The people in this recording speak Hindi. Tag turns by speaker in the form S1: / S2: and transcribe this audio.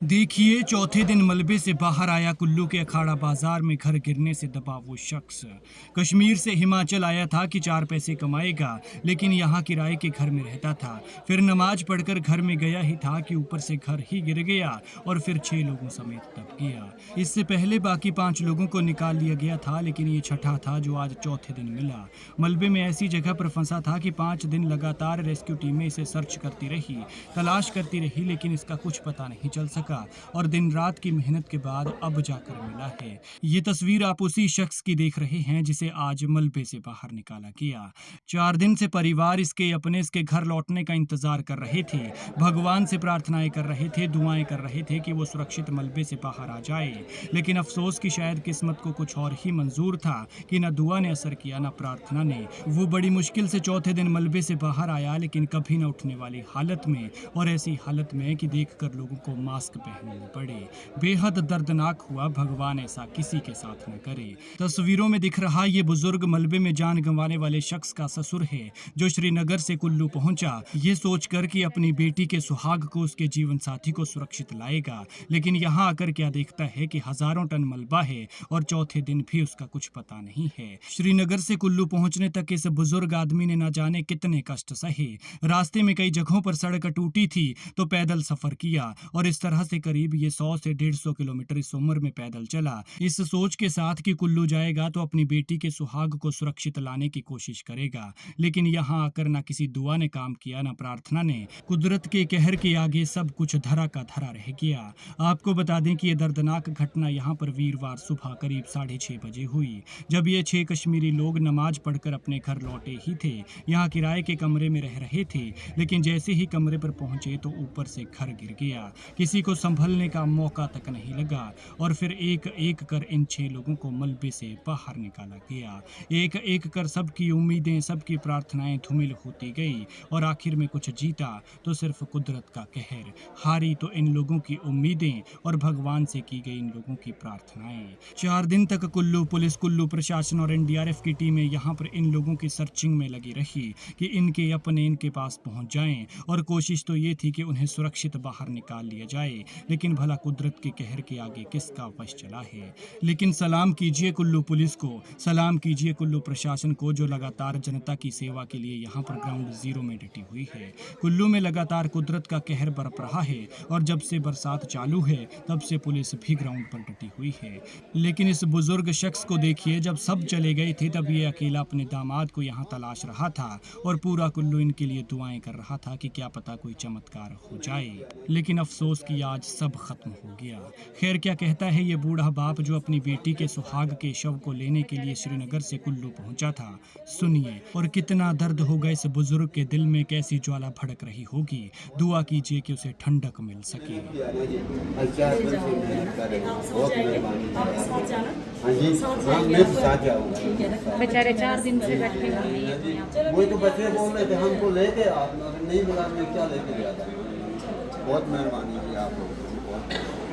S1: देखिए, चौथे दिन मलबे से बाहर आया कुल्लू के अखाड़ा बाजार में घर गिरने से दबा वो शख्स। कश्मीर से हिमाचल आया था कि 4 पैसे कमाएगा, लेकिन यहाँ किराए के घर में रहता था। फिर नमाज पढ़कर घर में गया ही था कि ऊपर से घर ही गिर गया और फिर 6 लोगों समेत दब गया। इससे पहले बाकी 5 लोगों को निकाल लिया गया था, लेकिन ये छठा था जो आज चौथे दिन मिला। मलबे में ऐसी जगह पर फंसा था कि 5 दिन लगातार रेस्क्यू टीमें इसे सर्च करती रही, तलाश करती रही, लेकिन इसका कुछ पता नहीं चल सका और दिन रात की मेहनत के बाद अब जाकर मिला है। ये तस्वीर आप उसी शख्स की देख रहे हैं जिसे आज मलबे से बाहर निकाला गया। 4 दिन से परिवार इसके घर लौटने का इंतजार कर रहे थे। भगवान से प्रार्थनाएं कर रहे थे, दुआएं कर रहे थे कि वो सुरक्षित मलबे से बाहर आ जाए। लेकिन अफसोस कि शायद किस्मत को कुछ और ही मंजूर था कि न दुआ ने असर किया न प्रार्थना ने। वो बड़ी मुश्किल से चौथे दिन मलबे से बाहर आया, लेकिन कभी न उठने वाली हालत में, और ऐसी हालत में कि देखकर लोगों को मास्क पहनने पड़े। बेहद दर्दनाक हुआ, भगवान ऐसा किसी के साथ न करे। तस्वीरों में दिख रहा ये बुजुर्ग मलबे में जान गंवाने वाले शख्स का ससुर है, जो श्रीनगर से कुल्लू पहुंचा ये सोचकर कि अपनी बेटी के सुहाग को उसके जीवन साथी को सुरक्षित लाएगा। लेकिन यहाँ आकर क्या देखता है कि हजारों टन मलबा है और चौथे दिन भी उसका कुछ पता नहीं है। श्रीनगर से कुल्लू पहुंचने तक इस बुजुर्ग आदमी ने न जाने कितने कष्ट सहे। रास्ते में कई जगहों पर सड़क टूटी थी तो पैदल सफर किया और इस तरह से करीब ये 100 से 150 किलोमीटर इस उम्र में पैदल चला, इस सोच के साथ कि कुल्लू जाएगा तो अपनी बेटी के सुहाग को सुरक्षित लाने की कोशिश करेगा। लेकिन यहाँ आकर ना किसी दुआ ने काम किया, ना प्रार्थना ने। कुदरत के कहर के आगे सब कुछ धरा का धरा रह गया। आपको बता दें कि यह दर्दनाक घटना यहाँ पर वीरवार सुबह करीब 6:30 बजे हुई, जब ये 6 कश्मीरी लोग नमाज पढ़कर अपने घर लौटे ही थे। यहाँ किराए के कमरे में रह रहे थे, लेकिन जैसे ही कमरे पर पहुंचे तो ऊपर से घर गिर गया। किसी को संभलने का मौका तक नहीं लगा और फिर एक एक कर इन 6 लोगों को मलबे से बाहर निकाला गया। एक एक कर सबकी उम्मीदें, सबकी प्रार्थनाएं धूमिल होती गई और आखिर में कुछ जीता तो सिर्फ कुदरत का कहर। हारी तो इन लोगों की उम्मीदें और भगवान से की गई इन लोगों की प्रार्थनाएं। 4 दिन तक कुल्लू पुलिस, कुल्लू प्रशासन और NDRF की टीमें यहाँ पर इन लोगों की सर्चिंग में लगी रही कि इनके अपने इनके पास पहुंच जाएं, और कोशिश तो ये थी कि उन्हें सुरक्षित बाहर निकाल लिया जाए। लेकिन भला कुदरत के कहर के आगे किसका वश चला है। लेकिन सलाम कीजिए कुल्लू पुलिस को, सलाम कीजिए कुल्लू प्रशासन को, जो लगातार जनता की सेवा के लिए यहाँ पर ग्राउंड जीरो में डटी हुई है। कुल्लू में लगातार कुदरत का कहर बरप रहा है और जब से बरसात चालू है तब से पुलिस भी ग्राउंड पर डटी हुई है। लेकिन इस बुजुर्ग शख्स को देखिए, जब सब चले गए थे तब ये अकेला अपने दामाद को यहाँ तलाश रहा था और पूरा कुल्लू इनके लिए दुआएं कर रहा था कि क्या पता कोई चमत्कार हो जाए। लेकिन अफसोस कि आज सब खत्म हो गया। खैर, क्या कहता है ये बूढ़ा बाप जो अपनी बेटी के सुहाग के शव को लेने के लिए श्रीनगर से कुल्लू पहुंचा था। सुनिए, और कितना दर्द होगा इस बुजुर्ग के दिल में, कैसी ज्वाला भड़क रही होगी। दुआ कीजिए कि उसे ठंडक मिल सके।
S2: बेचारे 4 दिन से बैठे हुए हैं।
S3: वही तो बच्चे बोल रहे थे हमको लेके आप नहीं मिला, मैं क्या लेके गया था। बहुत मेहरबानी की आप लोगों की।